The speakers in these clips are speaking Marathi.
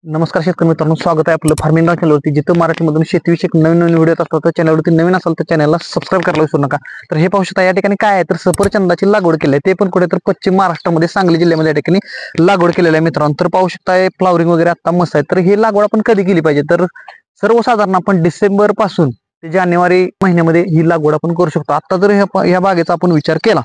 नमस्कार शेतकरी मित्रांनो, स्वागत आहे आपलं फार्मिंग चॅनलवरती, जिथं मराठीमधून शेतीविषयक नवीन नवीन व्हिडिओ असतात. तर चॅनलवरती नवीन असाल तर चॅनलला सबस्क्राईब करायला विसरू नका. तर हे पाहू शकता, या ठिकाणी काय आहे तर सफरचंदाची लागवड केली आहे, ते पण कुठेतरी पश्चिम महाराष्ट्रामध्ये सांगली जिल्ह्यामध्ये या ठिकाणी लागवड केलेलं आहे मित्रांनो. तर पाहू शकता फ्लॉवरिंग वगैरे आता मस्त आहे. तर ही लागवड आपण कधी केली पाहिजे, तर सर्वसाधारण आपण डिसेंबर पासून ते जानेवारी महिन्यामध्ये ही लागवड आपण करू शकतो. आता जर ह्या बागेचा आपण विचार केला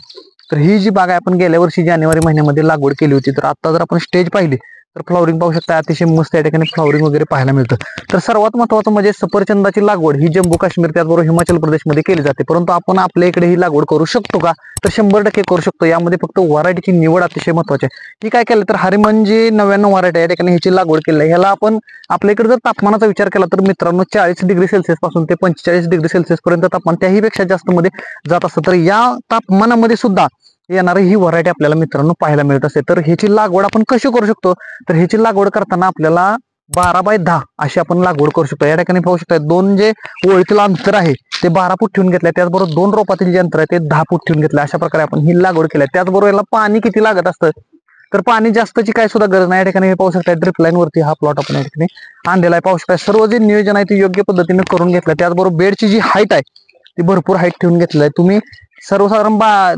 तर ही जी बाग आहे आपण गेल्या वर्षी जानेवारी महिन्यामध्ये लागवड केली होती. तर आता जर आपण स्टेज पाहिली तर फ्लॉवरिंग पाहू शकता, अतिशय मस्त या ठिकाणी फ्लॉवरिंग वगैरे पाहायला मिळतं. तर सर्वात महत्त्वाचं म्हणजे सफरचंदाची लागवड ही जम्मू काश्मीर त्याचबरोबर हिमाचल प्रदेशमध्ये केली जाते, परंतु आपण आपल्या इकडे ही लागवड करू शकतो का, तर 100% करू शकतो. यामध्ये फक्त व्हरायटीची निवड अतिशय महत्त्वाची आहे. ही काय केलं तर हरिमन जी 99 व्हरायटी या ठिकाणी ह्याची लागवड केली आहे. ह्याला आपण आपल्या इकडे जर तापमानाचा विचार केला तर मित्रांनो 40 डिग्री सेल्सिअस पासून ते 45 डिग्री सेल्सिअस पर्यंत तापमान त्याही पेक्षा जास्त मध्ये जात असतं. तर या तापमानामध्ये सुद्धा येणारी ही व्हरायटी आपल्याला मित्रांनो पाहायला मिळत असते. तर ह्याची लागवड आपण कशी करू शकतो, तर ह्याची लागवड करताना आपल्याला 12x10 अशी आपण लागवड करू शकतो. या ठिकाणी पाहू शकता दोन जे ओळीतील अंतर आहे ते 12 फूट ठेवून घेतले, त्याचबरोबर 2 रोपातील जे अंतर आहे ते 10 फूट ठेवून घेतले. अशा प्रकारे आपण ही लागवड केली. त्याचबरोबर याला पाणी किती लागत असतं, तर पाणी जास्तची काय सुद्धा गरज नाही. या ठिकाणी हे पाहू शकता ड्रिप लाईन वरती हा प्लॉट आपण या ठिकाणी आणलेला आहे. पाहू शकता सर्व जे नियोजन आहे ते योग्य पद्धतीने करून घेतलं. त्याचबरोबर बेडची जी हाईट आहे ती भरपूर हाईट ठेवून घेतलेली आहे. तुम्ही सर्वसाधारण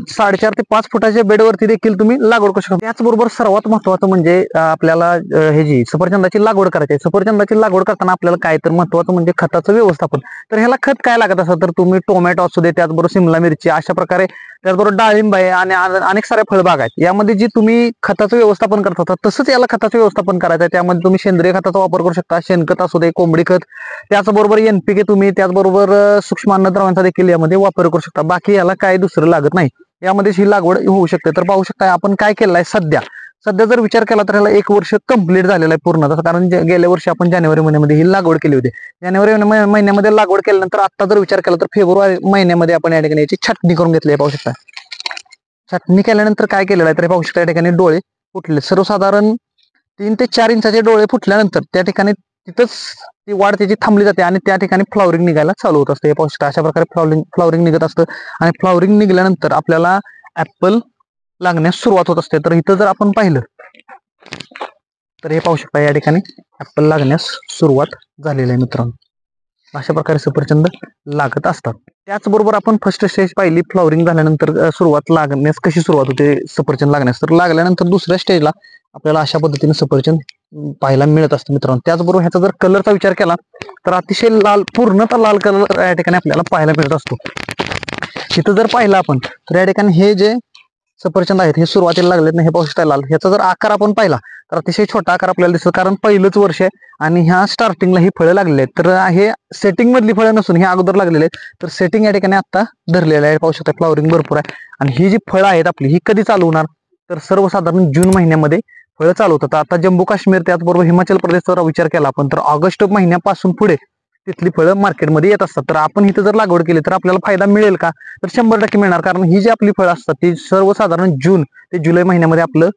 4.5 ते 5 फुटाच्या बेडवरती देखील तुम्ही लागवड करू शकता. त्याचबरोबर सर्वात महत्वाचं म्हणजे आपल्याला हे जी सफरचंदाची लागवड करायची आहे. सफरचंदाची लागवड करताना आपल्याला काय तर महत्वाचं म्हणजे खताचं व्यवस्थापन. तर ह्याला खत काय लागत असतं, तर तुम्ही टोमॅटो असू दे, त्याचबरोबर शिमला मिरची, अशा प्रकारे त्याचबरोबर डाळिंब आहे आणि अनेक साऱ्या फळबाग आहेत. यामध्ये जी तुम्ही खताचं व्यवस्थापन करत होता तसंच याला खताचं व्यवस्थापन करायचं आहे. त्यामध्ये तुम्ही सेंद्रिय खताचा वापर करू शकता, शेणखत असू दे, कोंबडी खत, त्याचबरोबर NPK तुम्ही, त्याचबरोबर सूक्ष्म अन्नद्रव्यांचा देखील यामध्ये वापर करू शकता. बाकी याला काय दुसरं लागत नाही, यामध्ये ही लागवड होऊ शकते. तर पाहू शकता आपण काय केलं आहे सध्या जर विचार केला तर ह्याला 1 वर्ष कंप्लीट झालेलं आहे पूर्ण. कारण गेल्या वर्षी आपण जानेवारी महिन्यामध्ये ही लागवड केली होती. जानेवारी महिन्यामध्ये लागवड केल्यानंतर आता जर विचार केला तर फेब्रुवारी महिन्यामध्ये आपण या ठिकाणी याची छाटणी करून घेतली आहे. पाहू शकता छाटणी केल्यानंतर काय केलेलं आहे तर पाहू शकता या ठिकाणी डोळे फुटले. सर्वसाधारण 3 ते 4 इंचाचे डोळे फुटल्यानंतर त्या ठिकाणी तिथंच ती वाढ त्याची थांबली जाते आणि त्या ठिकाणी फ्लॉवरिंग निघायला चालू होत असते. हे पाहू शकता अशा प्रकारे फ्लॉवरिंग निघत असतं आणि फ्लॉवरिंग निघाल्यानंतर आपल्याला ऍपल लागण्यास सुरुवात होत असते. तर इथं जर आपण पाहिलं तर हे पाहू शकता या ठिकाणी ऍपल लागण्यास सुरुवात झालेली आहे मित्रांनो. अशा प्रकारे सफरचंद लागत असतात. त्याचबरोबर आपण फर्स्ट स्टेज पाहिली फ्लॉवरिंग झाल्यानंतर कशी सुरुवात होते सफरचंद लागण्यास, तर लागल्यानंतर दुसऱ्या स्टेजला आपल्याला अशा पद्धतीने सफरचंद पाहायला मिळत असतं मित्रांनो. त्याचबरोबर ह्याचा जर कलरचा विचार केला तर अतिशय लाल, पूर्णतः लाल कलर या ठिकाणी आपल्याला पाहायला मिळत असतो. इथं जर पाहिलं आपण तर या ठिकाणी हे जे सफरचंद आहेत हे सुरुवातीला लागलेत ना, हे पाहू शकता लाल. ह्याचा जर आकार आपण पाहिला तर अतिशय छोटा आकार आपल्याला दिसतो, कारण पहिलंच वर्ष आहे आणि ह्या स्टार्टिंगला ही फळं लागलेली आहेत. तर हे सेटिंग मधली फळं नसून हे अगोदर लागलेले आहेत. तर सेटिंग या ठिकाणी आता धरलेलं आहे. पाहू शकता फ्लॉवरिंग भरपूर आहे आणि ही जी फळं आहेत आपली ही कधी चालू होणार, तर सर्वसाधारण जून महिन्यामध्ये फळं चालू होतात. आता जम्मू काश्मीर त्याचबरोबर हिमाचल प्रदेशचा विचार केला आपण तर ऑगस्ट महिन्यापासून पुढे तिथली फळं मार्केटमध्ये येत असतात. तर आपण इथं जर लागवड केली तर आपल्याला फायदा मिळेल का, तर 100% मिळणार. कारण ही जी आपली फळं असतात ती सर्वसाधारण जून ते जुलै महिन्यामध्ये आपलं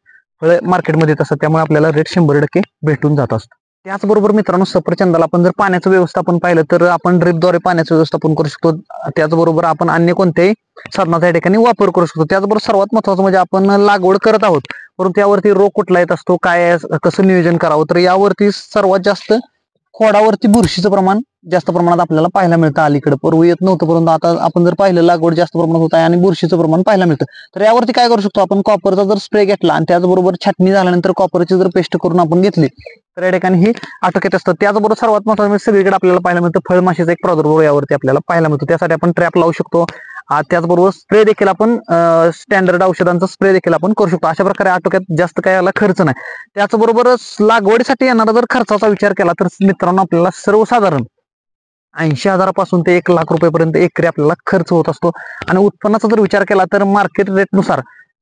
फळं मार्केटमध्ये येत असतात. त्यामुळे आपल्याला रेट 100% भेटून जात असतं. त्याचबरोबर मित्रांनो सफरचंदाला आपण जर पाण्याचं व्यवस्थापन पाहिलं तर आपण ड्रिपद्वारे पाण्याचं व्यवस्थापन करू शकतो. त्याचबरोबर आपण अन्य कोणत्याही साधनाचा या ठिकाणी वापर करू शकतो. त्याचबरोबर सर्वात महत्वाचं म्हणजे आपण लागवड करत आहोत परंतु त्यावरती रोग कुठला येत असतो, काय कसं नियोजन करावं, तर यावरती सर्वात जास्त खोडावरती बुरशीचं प्रमाण जास्त प्रमाणात आपल्याला पाहायला मिळतं. अलीकडे पूर्वी येत नव्हतं परंतु आता आपण जर पाहिलं लागवड जास्त प्रमाणात होत आहे आणि बुरशीचं प्रमाण पाहायला मिळतं. तर यावरती काय करू शकतो आपण, कॉपरचा जर स्प्रे घेतला आणि त्याचबरोबर छाटणी झाल्यानंतर कॉपरची जर पेस्ट करून आपण घेतली तर या ठिकाणी ही आटोक्यात असतं. त्याचबरोबर सर्वात महत्त्वाचं म्हणजे सगळीकडे आपल्याला पाहायला मिळतं फळमाशीचा एक प्रादुर्भाव यावरती आपल्याला पाहायला मिळतो. त्यासाठी आपण ट्रॅप लावू शकतो. त्याचबरोबर स्प्रे देखील आपण स्टँडर्ड औषधांचा स्प्रे देखील आपण करू शकतो. अशा प्रकारे आटोक्यात जास्त काय याला खर्च नाही. त्याचबरोबर लागवडीसाठी येणारा जर खर्चाचा विचार केला तर मित्रांनो आपल्याला सर्वसाधारण 80,000 ते 1,00,000 रुपयेपर्यंत एकरी आपल्याला खर्च होत असतो. आणि उत्पन्नाचा जर विचार केला तर मार्केट रेटनुसार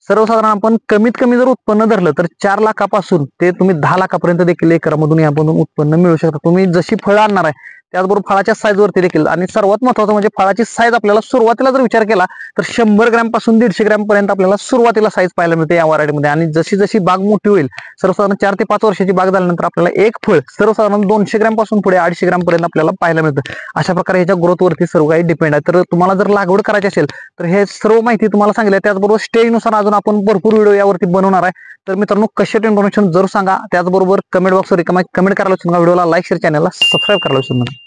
सर्वसाधारण आपण कमीत कमी जर उत्पन्न धरलं तर 4 लाखापासून ते तुम्ही 10 लाखापर्यंत देखील एकरामधून यामधून उत्पन्न मिळू शकतं. तुम्ही जशी फळं आणणार आहे त्याचबरोबर फळाच्या साईज वरती देखील, आणि सर्वात महत्त्वाचं म्हणजे फळाची साईज आपल्याला सुरुवातीला जर विचार केला तर 100 ग्रॅम पासून 150 ग्रॅम पर्यंत आपल्याला सुरुवातीला साईज पाहायला मिळते या व्हरायटीमध्ये. आणि जशी जशी बाग मोठी होईल, सर्वसाधारण 4 ते 5 वर्षाची बाग झाल्यानंतर आपल्याला एक फळ सर्वसाधारण 200 ग्रॅम पासून पुढे 250 ग्रॅम पर्यंत आपल्याला पाहायला मिळतं. अशा प्रकारे ह्याच्या ग्रोथ वरती सर्व काही डिपेंड आहे. तर तुम्हाला जर लागवड करायची असेल तर हे सर्व माहिती तुम्हाला सांगितलं. त्याचबरोबर स्टेजनुसार अजून आपण भरपूर व्हिडिओ यावरती बनवणार आहे. तर मित्रांनो, कशी इन्फॉर्मेशन जरूर सांगा. त्याचबरोबर कमेंट बॉक्सवर कमेंट करायला विसरू नका. व्हिडिओला लाईक शेअर, चॅनलला सबस्क्राईब करायला विसरू नका.